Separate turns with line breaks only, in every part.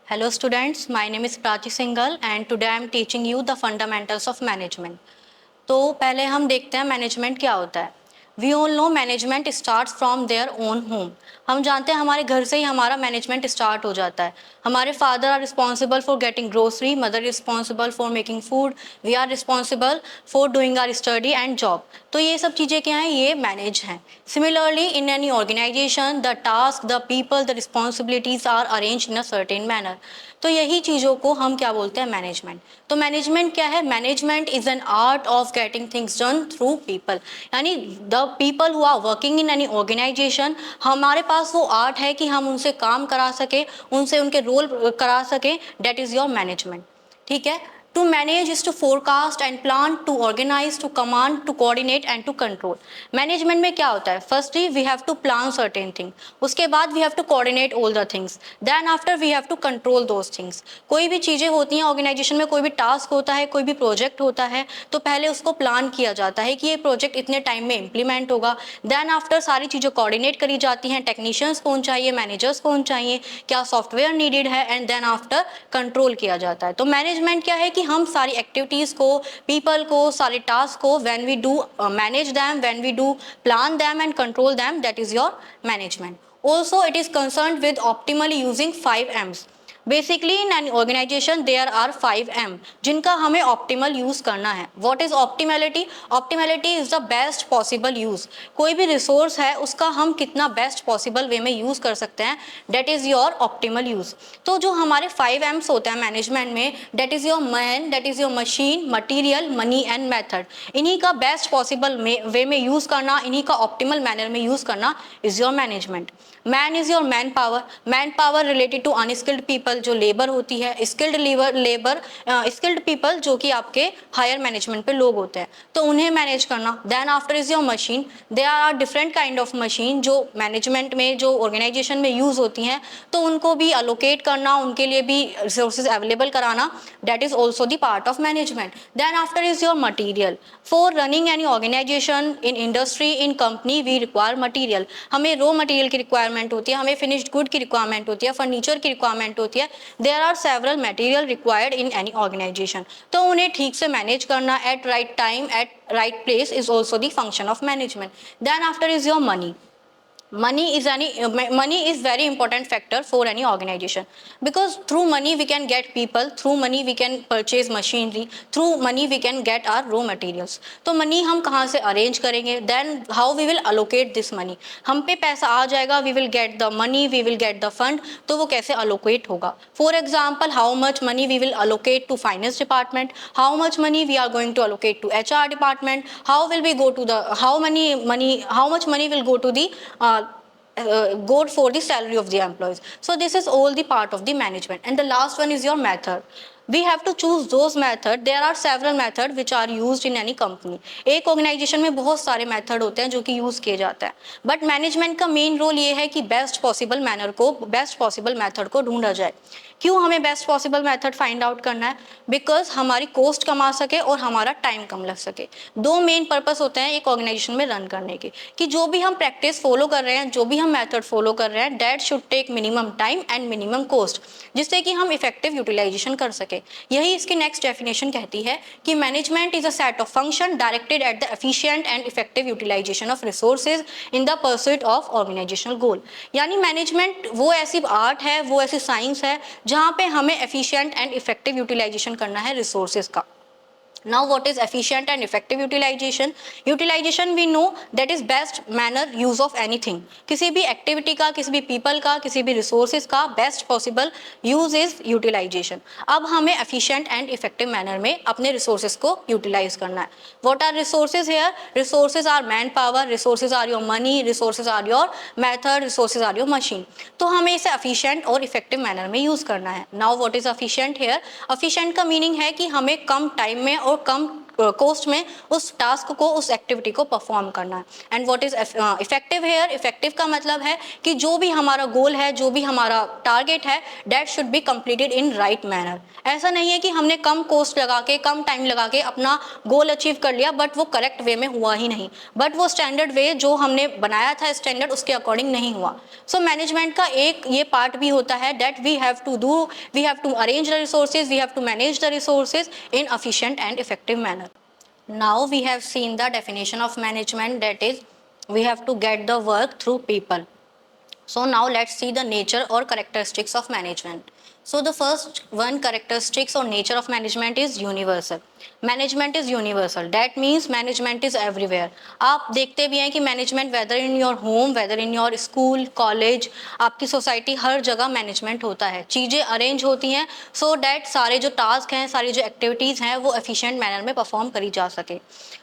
Hello students, my name is Prachi Singhal and today I am teaching you the fundamentals of management. तो पहले हम देखते हैं management क्या होता है। We all know management start from their own home. हम जानते हैं हमारे घर से ही हमारा मैनेजमेंट स्टार्ट हो जाता है। हमारे father are responsible for getting grocery, mother responsible for making food, we are responsible for doing our study and job. तो ये सब चीज़ें क्या हैं, ये मैनेज हैं। Similarly in any organization the task, the people, the responsibilities are arrange in a certain manner. तो यही चीज़ों को हम क्या बोलते हैं, मैनेजमेंट। तो मैनेजमेंट क्या है? Management is an art of getting things done through people, यानी the people who are working in any organisation, हमारे पास वो आर्ट है कि हम उनसे काम करा सके, उनसे उनके रोल करा सके। That is your management. ठीक है। To manage is to forecast and plan, to organize, to command, to coordinate and to control. Management में क्या होता है? Firstly we have to plan certain thing, उसके बाद we have to coordinate all the things, then after we have to control those things. कोई भी चीज़ें होती हैं ऑर्गेनाइजेशन में, कोई भी टास्क होता है, कोई भी प्रोजेक्ट होता है, तो पहले उसको प्लान किया जाता है कि ये प्रोजेक्ट इतने टाइम में इम्प्लीमेंट होगा। देन आफ्टर सारी चीज़ें कोऑर्डिनेट करी जाती हैं, टेक्नीशियंस कौन चाहिए, मैनेजर्स कौन चाहिए, क्या सॉफ्टवेयर नीडेड है, एंड देन आफ्टर कंट्रोल किया जाता है। तो मैनेजमेंट क्या है कि हम सारी एक्टिविटीज़ को, पीपल को, सारे टास्क को when we do manage them, when we do plan them and control them, that is your management. Also, it is concerned with optimally using 5 M's. Basically, in an organization, there are 5 M जिनका हमें optimal use करना है. What is optimality? Optimality is the best possible use. कोई भी resource है, उसका हम कितना best possible way में use कर सकते हैं, that is your optimal use. तो जो हमारे 5 M's होते हैं management में, that is your man, that is your machine, material, money and method. इन्हीं का best possible way में use करना, इन्हीं का optimal manner में use करना is your management. Man is your man power, man power related to unskilled people, जो labour होती है, स्किल्ड लेबर, स्किल्ड पीपल जो कि आपके हायर मैनेजमेंट पे लोग होते हैं, तो उन्हें मैनेज करना। Then after is your machine, there are different kind of machine जो मैनेजमेंट में, जो ऑर्गेनाइजेशन में यूज होती हैं, तो उनको भी अलोकेट करना, उनके लिए भी रिसोर्सेज अवेलेबल कराना, that is also the part of management. Then after is your material. For running any organization, in industry, in company, we require material. हमें रॉ मटीरियल की रिक्वायरमेंट होती है, हमें फिनिश्ड गुड की रिक्वायरमेंट होती है, furniture की रिक्वायरमेंट होती है। There are several material required in any organization. तो उन्हें ठीक से मैनेज करना at right time, at right place is also the function of management. Then after is your money. Money is very important factor for any organization, because through money we can get people, through money we can purchase machinery, through money we can get our raw materials. तो money हम कहाँ से arrange करेंगे, then how we will allocate this money. हम पे पैसा आ जाएगा, we will get the money, we will get the fund, तो वो कैसे allocate होगा? For example, how much money we will allocate to finance department, how much money we are going to allocate to HR department, how will we go to the, how much money will go to the go for the salary of the employees. So this is all the part of the management. And the last one is your method. We have to choose those method. There are several method which are used in any company. एक organization में बहुत सारे method होते हैं जो कि use किए जाते हैं, बट मैनेजमेंट का मेन रोल ये है कि बेस्ट पॉसिबल मैनर को, बेस्ट पॉसिबल मेथड को ढूंढा जाए। क्यों हमें best possible method find out करना है? बिकॉज हमारी कॉस्ट कम आ सके और हमारा टाइम कम लग सके। दो मेन पर्पस होते हैं एक ऑर्गेनाइजेशन में रन करने के, कि जो भी हम प्रैक्टिस फॉलो कर रहे हैं, जो भी हम मेथड फॉलो कर रहे हैं, that should take minimum time and minimum cost, जिससे कि हम इफेक्टिव यूटिलाइजेशन कर सके। यही इसकी नेक्स्ट डेफिनेशन कहती है कि management is a set of function directed at the efficient and effective utilisation of resources in the pursuit of organisational goal. यानी मैनेजमेंट वो ऐसी आर्ट है, वो ऐसी साइंस है जहाँ पे हमें एफिशिएंट एंड इफेक्टिव यूटिलाइजेशन करना है रिसोर्सेज का। Now what is efficient and effective utilization? Utilization we know that is best manner use of anything. किसी भी एक्टिविटी का, किसी भी पीपल का, किसी भी रिसोर्सेज का best possible use is utilization. अब हमें एफिशिएंट एंड इफेक्टिव मैनर में अपने रिसोर्सेज को यूटिलाइज करना है। What are resources here? Resources are man power, resources are your money, resources are your method, resources are your machine. तो हमें इसे एफिशिएंट और इफेक्टिव मैनर में यूज करना है। Now what is efficient here? Efficient का मीनिंग है कि हमें कम टाइम में और कम कॉस्ट में उस टास्क को, उस एक्टिविटी को परफॉर्म करना है। And what is effective here, effective का मतलब है कि जो भी हमारा गोल है, जो भी हमारा टारगेट है, that should be completed in right manner. ऐसा नहीं है कि हमने कम कॉस्ट लगा के, कम टाइम लगा के अपना गोल अचीव कर लिया बट वो करेक्ट वे में हुआ ही नहीं, बट वो स्टैंडर्ड वे जो हमने बनाया था स्टैंडर्ड, उसके अकॉर्डिंग नहीं हुआ। सो मैनेजमेंट का एक ये पार्ट भी होता है that we have to arrange the resources, we have to manage the resources in efficient and effective manner. Now we have seen the definition of management, that is we have to get the work through people. So now let's see the nature or characteristics of management. So the first one characteristics or nature of management is universal. Management is universal. That means management is everywhere. आप देखते भी हैं कि management whether in your home, whether in your school, college, आपकी society, हर जगह management होता है, चीज़ें अरेंज होती हैं सो डैट सारे जो टास्क हैं, सारी जो एक्टिविटीज़ हैं वो एफिशिएंट मैनर में परफॉर्म करी जा सके।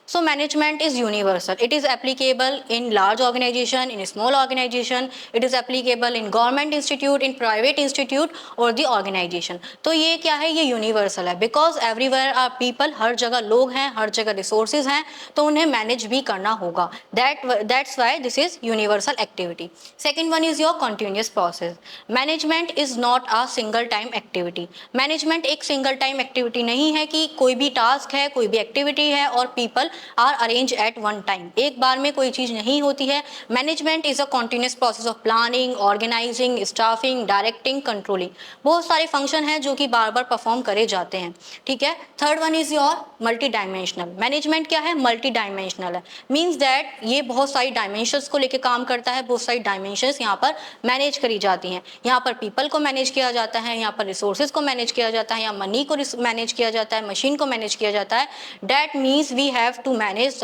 So management is universal. It is applicable in large organization, in small organization, it is applicable in government institute, in private institute और द ऑर्गेनाइजेशन। तो ये क्या है, ये यूनिवर्सल है बिकॉज एवरीवेयर आर पीपल, हर जगह लोग हैं, हर जगह रिसोर्सेज हैं, तो उन्हें मैनेज भी करना होगा। That's why this is universal activity. Second one is your continuous process. Management is not a single time activity. Management एक सिंगल टाइम एक्टिविटी नहीं है कि कोई भी टास्क है, कोई भी एक्टिविटी है और people are arrange at one time, एक बार में कोई चीज़ नहीं होती है। Management is a continuous process of planning, organizing, staffing, directing, controlling. बहुत सारे फंक्शन हैं जो कि बार बार परफॉर्म करे जाते हैं, ठीक है। Third one is your multi dimensional. Management क्या है, मल्टी डायमेंशनल है, मीन्स दैट ये बहुत सारी डायमेंशंस को लेकर काम करता है, बहुत सारी डायमेंशंस यहाँ पर मैनेज करी जाती हैं। यहाँ पर पीपल को मैनेज किया जाता है, यहाँ पर रिसोर्सेज को मैनेज किया जाता है, यहाँ मनी को मैनेज किया जाता है, मशीन को मैनेज किया जाता है। That means we have to manage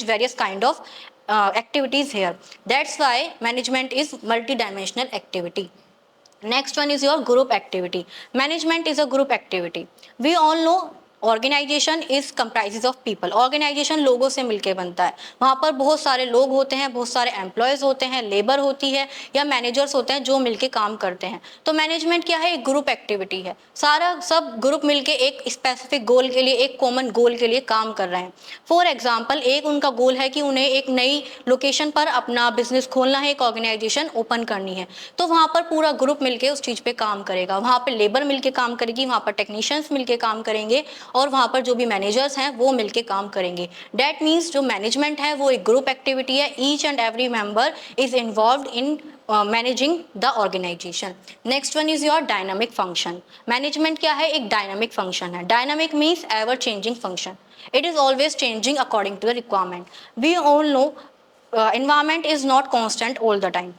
various kind of activities here. That's why management is multi-dimensional activity. Next one is your group activity. Management is a group activity. We all know organization is comprises of people. Organization लोगों से मिलकर बनता है, वहाँ पर बहुत सारे लोग होते हैं, बहुत सारे एम्प्लॉयज़ होते हैं, लेबर होती है या मैनेजर्स होते हैं जो मिलके काम करते हैं। तो मैनेजमेंट क्या है, एक ग्रुप एक्टिविटी है, सारा सब ग्रुप मिलके एक स्पेसिफिक गोल के लिए, एक कॉमन गोल के लिए काम कर रहे हैं। फॉर एग्जाम्पल, एक उनका गोल है कि उन्हें एक नई लोकेशन पर अपना बिजनेस खोलना है, एक ऑर्गेनाइजेशन ओपन करनी है, तो वहाँ पर पूरा ग्रुप मिलके उस चीज़ पे काम करेगा, वहाँ पर लेबर मिलके काम करेगी, वहाँ पर टेक्नीशियंस मिलके काम करेंगे और वहाँ पर जो भी मैनेजर्स हैं वो मिलके काम करेंगे। डैट मीन्स जो मैनेजमेंट है वो एक ग्रुप एक्टिविटी है, each and every member is involved in managing the organization. Next one is your dynamic function. Management क्या है, एक डायनामिक फंक्शन है. Dynamic means ever changing function. It is always changing according to the requirement. We all know environment is not constant all the time.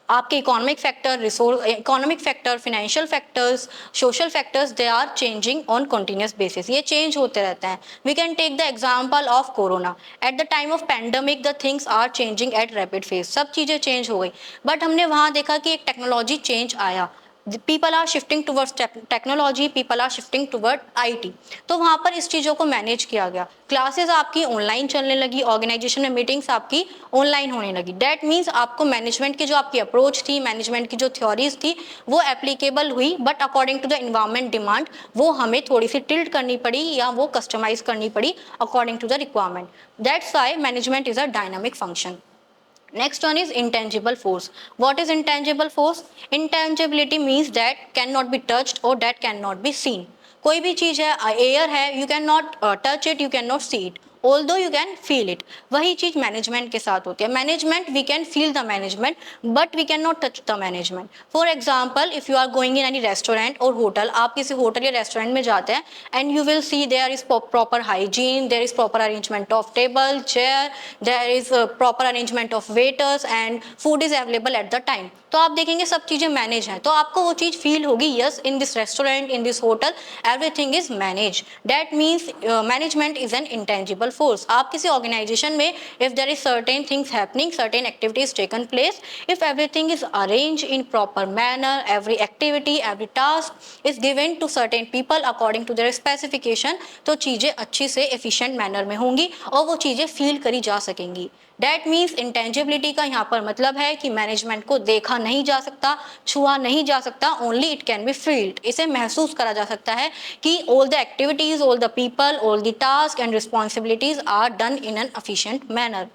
आपके economic factor, economic factor, financial factors, social factors, they are changing on continuous basis, ये change होते रहते हैं. We can take the example of corona. At the time of pandemic the things are changing at rapid pace, सब चीज़ें change हो गई, but हमने वहाँ देखा कि एक टेक्नोलॉजी चेंज आया. People are shifting towards technology, people are shifting toward IT. तो वहाँ पर इस चीज़ों को मैनेज किया गया, क्लासेस आपकी ऑनलाइन चलने लगी, ऑर्गेनाइजेशन में मीटिंग्स आपकी ऑनलाइन होने लगी. डैट मीन्स आपको मैनेजमेंट की जो आपकी अप्रोच थी, मैनेजमेंट की जो थ्योरीज थी वो एप्लीकेबल हुई, but according to the environment demand वो हमें थोड़ी सी टिल्ट करनी पड़ी या वो कस्टमाइज करनी पड़ी according to the requirement. That's why management is a dynamic function. Next one is intangible force. What is intangible force? Intangibility means that cannot be touched or that cannot be seen. कोई भी चीज़ है, air है, you cannot touch it, you cannot see it, although you can feel it. वही चीज़ management के साथ होती है. Management, we can feel the management but we cannot touch the management. For example, if you are going in any restaurant or hotel, आप किसी hotel या restaurant में जाते हैं and you will see there is proper hygiene, there is proper arrangement of table, chair, there is proper arrangement of waiters and food is available at the time. तो आप देखेंगे सब चीज़ें मैनेज हैं, तो आपको वो चीज़ फील होगी, yes in this restaurant, in this hotel everything is manage. That means management is N intangible force. आप किसी ऑर्गेनाइजेशन में if there is certain things happening, certain activities taken place, if everything is arranged in proper manner, every activity, every task is given to certain people according to their specification, तो चीज़ें अच्छी से efficient manner में होंगी और वो चीज़ें feel करी जा सकेंगी. डैट मीन्स इंटेंजिबिलिटी का यहाँ पर मतलब है कि मैनेजमेंट को देखा नहीं जा सकता, छुआ नहीं जा सकता, only it can be felt, इसे महसूस करा जा सकता है कि all the activities, all the people, all the task and responsibilities are done in an efficient manner.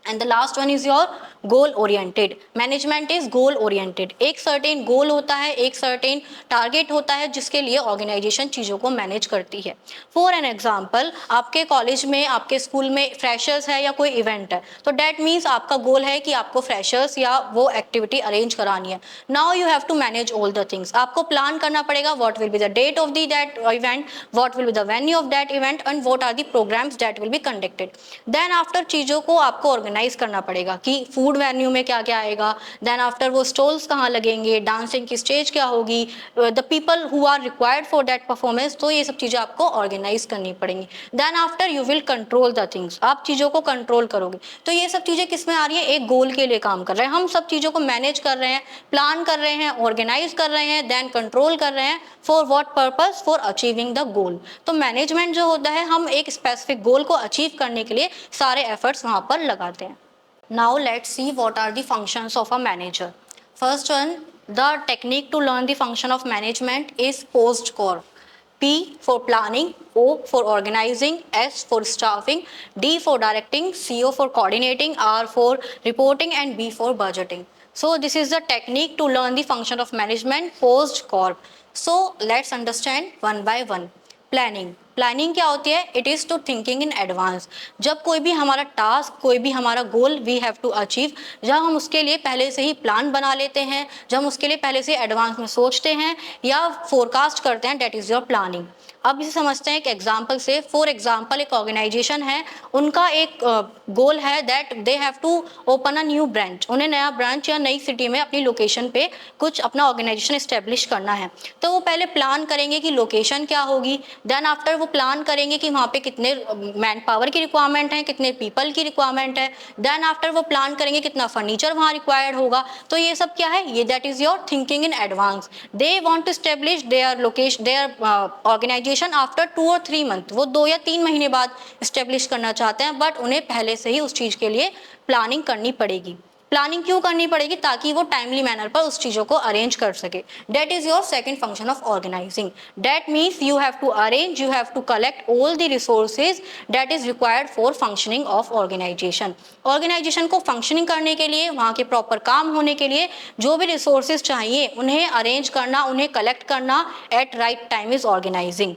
And the last one is your goal oriented. Management is goal oriented. एक certain goal होता है, एक certain target होता है जिसके लिए organisation चीज़ों को मैनेज करती है। फॉर एन एग्जाम्पल, आपके कॉलेज में, आपके स्कूल में फ्रेशर्स है या कोई इवेंट है, तो डैट मीन्स आपका गोल है कि आपको फ्रेशर्स या वो एक्टिविटी अरेंज करानी है। Now you have to manage all the things. आपको प्लान करना पड़ेगा what will be the date of the that event, what will be the venue of that event and what are the programmes that will be conducted. Then after चीज़ों को आपको organise करना पड़ेगा कि food venue में क्या क्या आएगा, देन आफ्टर वो स्टॉल्स कहाँ लगेंगे, डांसिंग की स्टेज क्या होगी, the people who are required for that performance, तो ये सब चीज़ें आपको ऑर्गेनाइज करनी पड़ेंगी। Then after you will control the things, आप चीज़ों को कंट्रोल करोगे। तो ये सब चीज़ें किस में आ रही है, एक गोल के लिए काम कर रहे हैं। हम सब चीज़ों को मैनेज कर रहे हैं, प्लान कर रहे हैं, ऑर्गेनाइज कर रहे हैं, देन कंट्रोल कर रहे हैं। For what purpose, for achieving the goal. तो मैनेजमेंट जो होता है, हम एक स्पेसिफिक गोल को अचीव करने के लिए सारे एफर्ट्स वहाँ पर लगाते हैं। Now let's see what are the functions of a manager. First one, the technique to learn the function of management is POST-CORE. P for planning, O for organizing, S for staffing, D for directing, CO for coordinating, R for reporting and B for budgeting. So this is the technique to learn the function of management, POST-CORE. So let's understand one by one. Planning, planning क्या होती है, it is to thinking in advance. जब कोई भी हमारा task, कोई भी हमारा goal we have to achieve, जब हम उसके लिए पहले से ही प्लान बना लेते हैं, जब हम उसके लिए पहले से एडवांस में सोचते हैं या फोरकास्ट करते हैं, डेट इज़ योर प्लानिंग। अब इसे समझते हैं एक एग्जाम्पल से। फॉर एग्जाम्पल, एक ऑर्गेनाइजेशन है, उनका एक गोल है that they have to open a new branch. उन्हें नया ब्रांच या नई सिटी में अपनी लोकेशन पे कुछ अपना ऑर्गेनाइजेशन इस्टेब्लिश करना है। तो वो पहले प्लान करेंगे कि लोकेशन क्या होगी, देन आफ्टर वो प्लान करेंगे कि वहाँ पे कितने मैन पावर की रिक्वायरमेंट है, कितने पीपल की रिक्वायरमेंट है, देन आफ्टर वो प्लान करेंगे कितना फर्नीचर वहाँ रिक्वायर्ड होगा। तो ये सब क्या है, ये that is your thinking in advance. They want to establish their location, their organization after 2 और 3 मंथ, वो 2 या 3 महीने बाद इस्टेब्लिश करना चाहते हैं, बट उन्हें पहले से ही उस चीज़ के लिए प्लानिंग करनी पड़ेगी। प्लानिंग क्यों करनी पड़ेगी, ताकि वो टाइमली मैनर पर उस चीज़ों को अरेंज कर सके। That is your second function of organizing. That means you have to arrange, you have to collect all the resources that is required for functioning of organization. Organization को functioning करने के लिए, वहाँ के प्रॉपर काम होने के लिए जो भी रिसोर्सेज चाहिए, उन्हें अरेंज करना, उन्हें कलेक्ट करना at right time is organizing.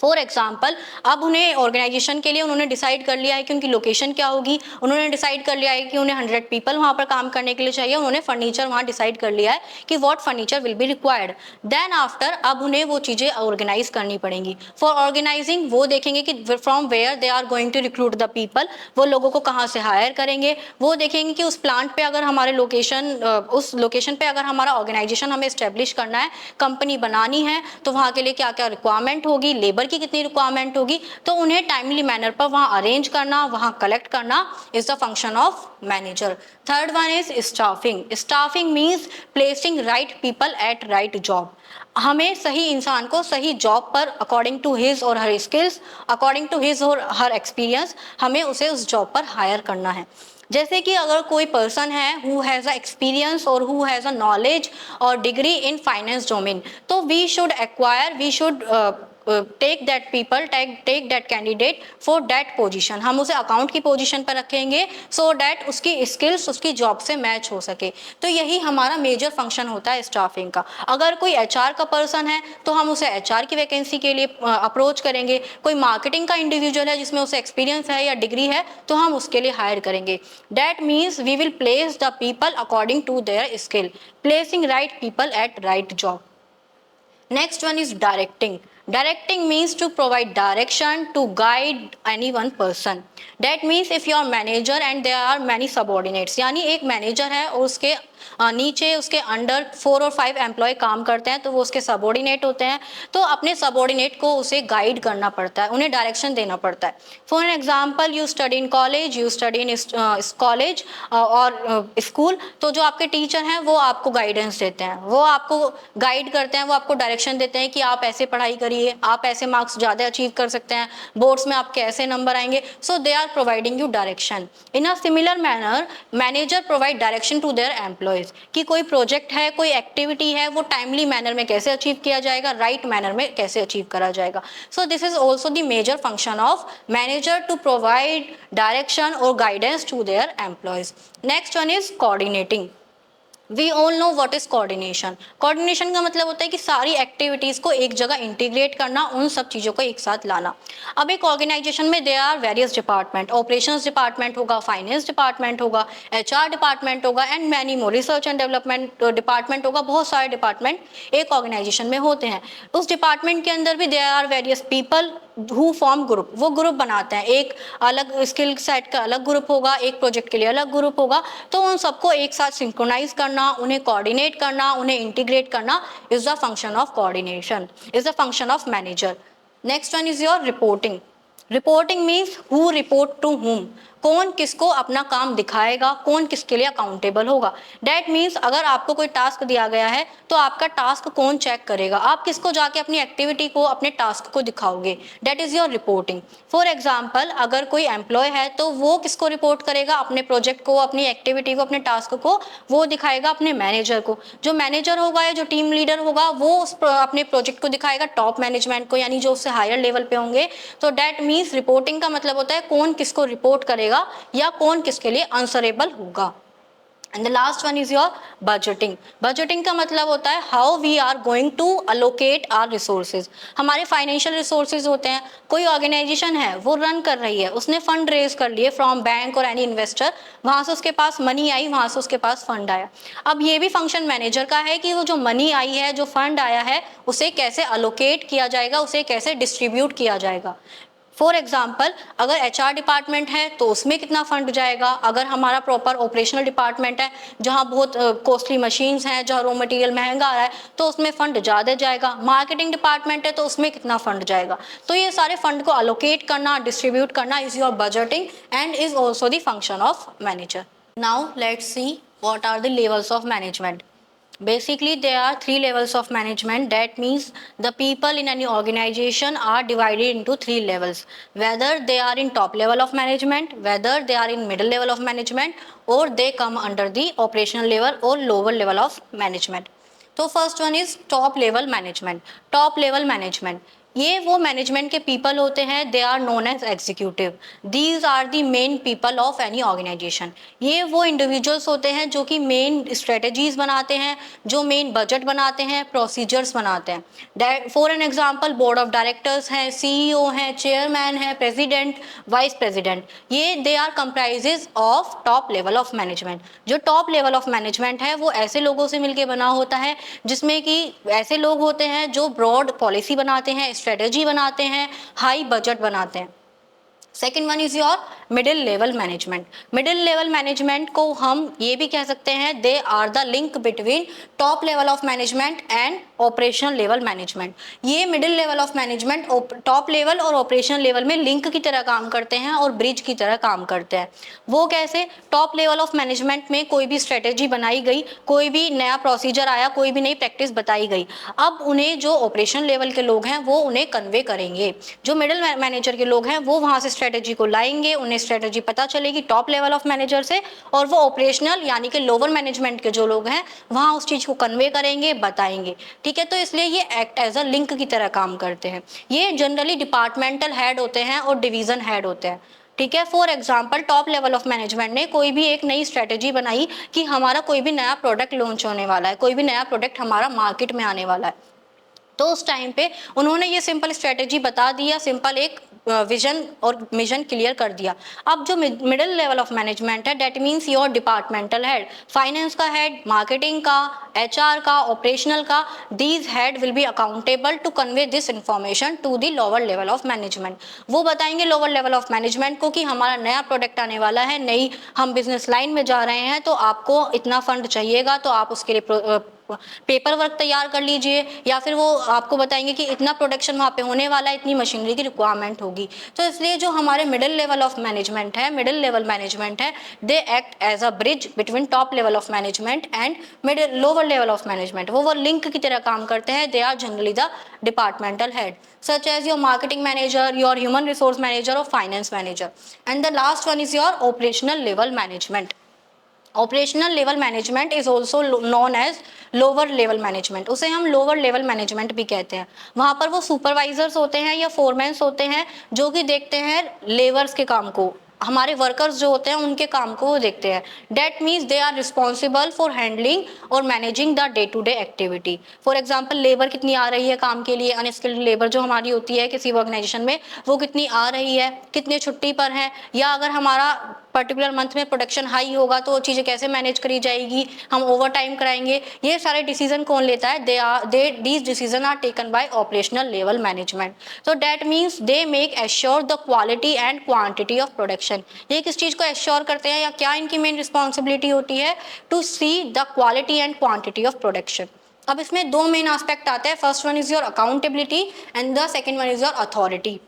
For example, अब उन्हें ऑर्गेनाइजेशन के लिए उन्होंने डिसाइड कर लिया है कि उनकी लोकेशन क्या होगी, उन्होंने डिसाइड कर लिया है कि उन्हें 100 पीपल वहाँ पर काम करने के लिए चाहिए, उन्होंने फर्नीचर वहाँ डिसाइड कर लिया है कि what furniture will be required. Then after अब उन्हें वो चीज़ें ऑर्गेनाइज करनी पड़ेंगी। फॉर ऑर्गेनाइजिंग वो देखेंगे कि from where they are going to recruit the people, वो लोगों को कहाँ से हायर करेंगे। वो देखेंगे कि उस प्लांट पे अगर हमारे उस लोकेशन पे अगर हमारा ऑर्गेनाइजेशन हमें इस्टेब्लिश करना है, कंपनी बनानी है, तो वहाँ के लिए क्या क्या रिक्वायरमेंट होगी, लेबर की कितनी रिक्वायरमेंट होगी, तो उन्हें टाइमली मैनर पर वहाँ अरेंज करना, वहाँ कलेक्ट करना is the function of manager. Third one is staffing. Staffing means placing right people at right job. हमें सही इंसान को सही जॉब पर अकॉर्डिंग टू हिज और her skills, according to his और हर एक्सपीरियंस, हमें उसे उस जॉब पर हायर करना है। जैसे कि अगर कोई पर्सन है हु हैज़ अ एक्सपीरियंस और हु हैज़ अ नॉलेज और डिग्री इन फाइनेंस डोमेन, तो we should acquire, we should take that people, take that candidate for that position. हम उसे अकाउंट की पोजीशन पर रखेंगे सो दैट उसकी स्किल्स उसकी जॉब से मैच हो सके। तो यही हमारा मेजर फंक्शन होता है स्टाफिंग का। अगर कोई एचआर का पर्सन है तो हम उसे एचआर की वैकेंसी के लिए अप्रोच करेंगे। कोई मार्केटिंग का इंडिविजुअल है जिसमें उसे एक्सपीरियंस है या डिग्री है, तो हम उसके लिए हायर करेंगे। That means we will place the people according to their skill, placing right people at right job. Next one is directing. Directing means to provide direction, to guide any one person. That means if you are manager and there are many subordinates, यानी एक manager है और उसके नीचे उसके under 4 और 5 employ काम करते हैं, तो वो उसके सबॉर्डिनेट होते हैं। तो अपने सबॉर्डिनेट को उसे गाइड करना पड़ता है, उन्हें डायरेक्शन देना पड़ता है। For an example, you study in college, you study in college और स्कूल, तो जो आपके टीचर हैं वो आपको गाइडेंस देते हैं, वो आपको गाइड करते हैं, वो आपको डायरेक्शन देते हैं कि आप ऐसे पढ़ाई करिए, चाहिए, आप ऐसे मार्क्स ज़्यादा अचीव कर सकते हैं, बोर्ड्स में आपके ऐसे नंबर आएंगे. So they are providing you direction. In a similar manner manager provide direction to their employees कि कोई प्रोजेक्ट है, कोई एक्टिविटी है, वो टाइमली मैनर में कैसे अचीव किया जाएगा, राइट मैनर में कैसे अचीव करा जाएगा. So this is also the major function of manager to provide direction और guidance to their employees. Next one is coordinating. We all know what is coordination. Coordination का मतलब होता है कि सारी एक्टिविटीज को एक जगह इंटीग्रेट करना, उन सब चीज़ों को एक साथ लाना. अब एक ऑर्गेनाइजेशन में there are various department. Operations department होगा, फाइनेंस डिपार्टमेंट होगा, एचआर डिपार्टमेंट होगा and many more, research and development department होगा. बहुत सारे डिपार्टमेंट एक ऑर्गेनाइजेशन में होते हैं. उस डिपार्टमेंट के अंदर भी there are various people who form group. वो ग्रुप बनाते हैं, एक अलग स्किल सेट का अलग ग्रुप होगा, एक प्रोजेक्ट के लिए अलग ग्रुप होगा. तो उन सबको एक साथ सिंक्रोनाइज करना, उन्हें कोऑर्डिनेट करना, उन्हें इंटीग्रेट करना is the function of coordination, is the function of manager. Next one is your reporting. Reporting means who report to whom. कौन किसको अपना काम दिखाएगा, कौन किसके लिए अकाउंटेबल होगा. दैट मीन्स अगर आपको कोई टास्क दिया गया है तो आपका टास्क कौन चेक करेगा, आप किसको जाके अपनी एक्टिविटी को, अपने टास्क को दिखाओगे. That is your reporting. For example अगर कोई एम्प्लॉय है तो वो किसको रिपोर्ट करेगा, अपने प्रोजेक्ट को, अपनी एक्टिविटी को, अपने टास्क को वो दिखाएगा अपने मैनेजर को. जो मैनेजर होगा या जो टीम लीडर होगा वो अपने प्रोजेक्ट को दिखाएगा टॉप मैनेजमेंट को, यानी जो उससे हायर लेवल पे होंगे. तो दैट मीन्स रिपोर्टिंग का मतलब होता है कौन किसको रिपोर्ट करेगा या कौन किसके लिए आंसरेबल होगा. And the last one is your budgeting. Budgeting का मतलब होता है how we are going to allocate our resources. हमारे फाइनेंशियल रिसोर्सेज होते हैं. कोई ऑर्गेनाइजेशन है वो रन कर रही है, उसने फंड रेज कर लिए फ्रॉम बैंक और एनी इन्वेस्टर, वहां से उसके पास मनी आई, वहां से उसके पास फंड आया. अब ये भी फंक्शन मैनेजर का है कि वो जो मनी आई है, जो फंड आया है, उसे कैसे अलोकेट किया जाएगा, उसे कैसे डिस्ट्रीब्यूट किया जाएगा. फॉर एग्जाम्पल अगर एचआर डिपार्टमेंट है तो उसमें कितना फंड जाएगा. अगर हमारा प्रॉपर ऑपरेशनल डिपार्टमेंट है जहां बहुत कॉस्टली मशीन्स हैं, जहां रॉ मटेरियल महंगा आ रहा है, तो उसमें फंड ज़्यादा जाएगा. मार्केटिंग डिपार्टमेंट है तो उसमें कितना फंड जाएगा. तो ये सारे फंड को अलोकेट करना, डिस्ट्रीब्यूट करना is your budgeting and is also the function of manager. Now let's see what are the levels of management. Basically, there are three levels of management. That means the people in any organization are divided into three levels. Whether they are in top level of management, whether they are in middle level of management, or they come under the operational level or lower level of management. तो first one is top level management. Top level management. ये वो management के people होते हैं, they are known as executive. These are the main people of any organization. ये वो individuals होते हैं जो कि मेन स्ट्रेटजीज बनाते हैं, जो मेन बजट बनाते हैं, प्रोसीजर्स बनाते हैं. For an example board of directors हैं, सीईओ हैं, चेयरमैन हैं, प्रेसिडेंट, वाइस प्रेसिडेंट. ये they are comprises of top level of management. जो टॉप लेवल ऑफ मैनेजमेंट है वो ऐसे लोगों से मिलकर बना होता है जिसमें कि ऐसे लोग होते हैं जो ब्रॉड पॉलिसी बनाते हैं, स्ट्रेटजी बनाते हैं, हाई बजट बनाते हैं. Second one is your middle level management. Middle level management को हम ये भी कह सकते हैं they are the link between top level of management and operational level management. ये middle level of management top level और ऑपरेशनल लेवल में लिंक की तरह काम करते हैं और ब्रिज की तरह काम करते हैं. वो कैसे? टॉप लेवल ऑफ मैनेजमेंट में कोई भी स्ट्रेटेजी बनाई गई, कोई भी नया प्रोसीजर आया, कोई भी नई प्रैक्टिस बताई गई, अब उन्हें जो ऑपरेशनल लेवल के लोग हैं वो उन्हें कन्वे करेंगे. जो मिडिल मैनेजर के लोग हैं वो वहाँ से स्ट्रेटेजी को लाएंगे, उन्हें स्ट्रेटेजी पता चलेगी टॉप लेवल ऑफ मैनेजर से, और वो ऑपरेशनल यानी कि लोअर मैनेजमेंट के जो लोग हैं वहाँ उस चीज़ को कन्वे करेंगे, बताएंगे. ठीक है, तो इसलिए ये एक्ट एज अ लिंक की तरह काम करते हैं. ये जनरली डिपार्टमेंटल हेड होते हैं और डिवीजन हेड होते हैं. ठीक है, for example top level of management ने कोई भी एक नई स्ट्रेटेजी बनाई कि हमारा कोई भी नया प्रोडक्ट लॉन्च होने वाला है, कोई भी नया प्रोडक्ट हमारा मार्केट में आने वाला है, तो उस टाइम पे उन्होंने ये सिंपल स्ट्रेटेजी बता दिया, सिंपल एक विजन और मिशन क्लियर कर दिया. अब जो मिडिल लेवल ऑफ मैनेजमेंट है that means your departmental head, finance का हेड, मार्केटिंग का, एचआर का, ऑपरेशनल का, these head will be accountable to convey this information to the lower level of management. वो बताएंगे लोअर लेवल ऑफ मैनेजमेंट को कि हमारा नया प्रोडक्ट आने वाला है, नई हम बिजनेस लाइन में जा रहे हैं, तो आपको इतना फंड चाहिएगा, तो आप उसके लिए पेपर वर्क तैयार कर लीजिए, या फिर वो आपको बताएंगे कि इतना प्रोडक्शन वहाँ पे होने वाला है, इतनी मशीनरी की रिक्वायरमेंट होगी। तो इसलिए जो हमारे मिडिल लेवल ऑफ मैनेजमेंट है, मिडिल लेवल मैनेजमेंट है, they act as a bridge between top level of management and middle lower level of management. वो लिंक की तरह काम करते हैं। They are generally the departmental head such as your marketing manager, your human resource manager or finance manager. And the last one is your operational level management. Operational level management is also known as lower level management, उसे हम lower level management भी कहते हैं। वहाँ पर वो supervisors होते हैं या फोरमैन्स होते हैं जो कि देखते हैं लेबर्स के काम को, हमारे वर्कर्स जो होते हैं उनके काम को वो देखते हैं। That means they are responsible for handling और managing the day to day activity. For example labour कितनी आ रही है काम के लिए, अनस्किल्ड लेबर जो हमारी होती है किसी ऑर्गेनाइजेशन में, वो कितनी आ रही है, कितने छुट्टी पर है, या अगर हमारा पर्टिकुलर मंथ में प्रोडक्शन हाई होगा तो वो चीज़ें कैसे मैनेज करी जाएगी, हम ओवर टाइम कराएंगे, ये सारे डिसीजन कौन लेता है? These decision are taken by operational level management. So that means they make assure the quality and quantity of production. ये किस चीज़ को एश्योर करते हैं या क्या इनकी मेन रिस्पॉन्सिबिलिटी होती है? To see the quality and quantity of production. अब इसमें दो मेन एस्पेक्ट आते हैं। First one is your accountability and the second one is your authority.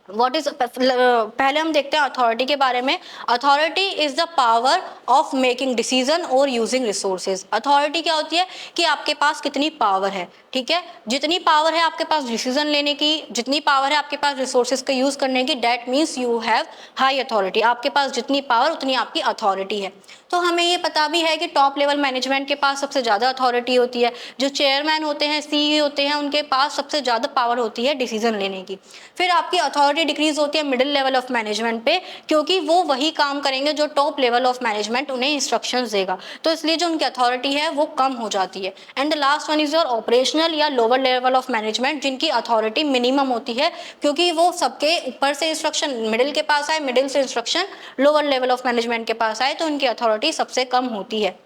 What is पहले हम देखते हैं अथॉरिटी के बारे में। Authority is the power of making decision और यूजिंग रिसोर्सेज। अथॉरिटी क्या होती है कि आपके पास कितनी पावर है, ठीक है, जितनी पावर है आपके पास डिसीजन लेने की, जितनी पावर है आपके पास रिसोर्सेज का यूज करने की, that means you have high authority. आपके पास जितनी पावर उतनी आपकी अथॉरिटी है। तो हमें ये पता भी है कि टॉप लेवल मैनेजमेंट के पास सबसे ज़्यादा अथॉरिटी होती है। जो चेयरमैन होते हैं, सीईओ होते हैं, उनके पास सबसे ज़्यादा पावर होती है डिसीजन लेने की। फिर आपकी अथॉरिटी डिक्रीज होती है मिडिल लेवल ऑफ मैनेजमेंट पे, क्योंकि वो वही काम करेंगे जो टॉप लेवल ऑफ मैनेजमेंट उन्हें इंस्ट्रक्शंस देगा, तो इसलिए जो उनकी अथॉरिटी है वो कम हो जाती है। And the last one is your operational या लोअर लेवल ऑफ मैनेजमेंट, जिनकी अथॉरिटी मिनिमम होती है, क्योंकि वो सबके ऊपर से इंस्ट्रक्शन मिडिल के पास आए, मिडिल से instruction lower level of management के पास आए, तो उनकी अथॉरिटी सबसे कम होती है।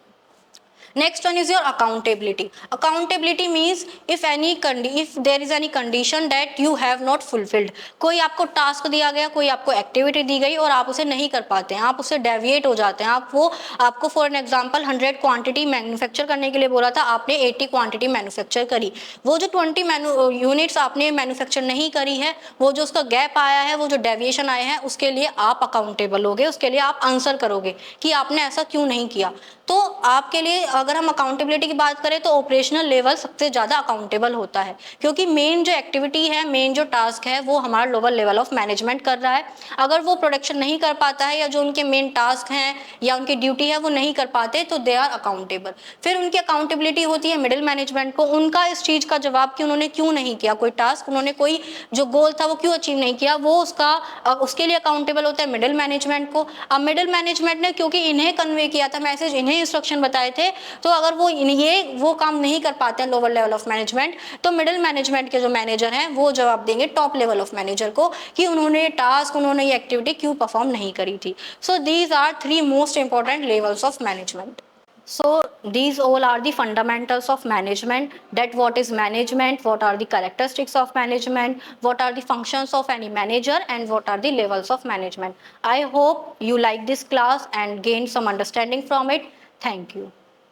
Next one is your accountability. Accountability means if there is any condition that you have not fulfilled. कोई आपको टास्क दिया गया, कोई आपको एक्टिविटी दी गई और आप उसे नहीं कर पाते हैं, आप उसे डेविएट हो जाते हैं, आपको for an example 100 quantity manufacture करने के लिए बोला था, आपने 80 क्वांटिटी मैन्युफैक्चर करी। वो जो 20 यूनिट्स आपने मैन्युफैक्चर नहीं करी है, वो जो उसका गैप आया है, वो जो डेविएशन आया है, उसके लिए आप अकाउंटेबल होगे, उसके लिए आप आंसर करोगे कि आपने ऐसा क्यों नहीं किया। तो आपके लिए अगर हम अकाउंटेबिलिटी की बात करें तो ऑपरेशनल लेवल सबसे ज़्यादा अकाउंटेबल होता है, क्योंकि मेन जो एक्टिविटी है, मेन जो टास्क है, वो हमारा लोअर लेवल ऑफ मैनेजमेंट कर रहा है। अगर वो प्रोडक्शन नहीं कर पाता है या जो उनके मेन टास्क हैं या उनकी ड्यूटी है वो नहीं कर पाते, तो दे आर अकाउंटेबल। फिर उनकी अकाउंटेबिलिटी होती है मिडिल मैनेजमेंट को, उनका इस चीज़ का जवाब कि उन्होंने क्यों नहीं किया कोई टास्क, उन्होंने कोई जो गोल था वो क्यों अचीव नहीं किया, वो उसके लिए अकाउंटेबल होता है मिडिल मैनेजमेंट को। अब मिडिल मैनेजमेंट ने क्योंकि इन्हें कन्वे किया था मैसेज, इन्हें इंस्ट्रक्शन बताए थे, तो अगर वो काम नहीं कर पाते हैं लोअर लेवल ऑफ मैनेजमेंट, तो मिडिल मैनेजमेंट के जो मैनेजर हैं वो जवाब देंगे टॉप लेवल ऑफ मैनेजर को कि उन्होंने टास्क, उन्होंने ये एक्टिविटी क्यों परफॉर्म नहीं करी थी। So these are 3 most important levels of management. So these all are the fundamentals of management, that what is management, what are the characteristics of management, what are the functions of any manager, and what are the levels of management. I hope you like this class and gain some understanding from it. Thank you.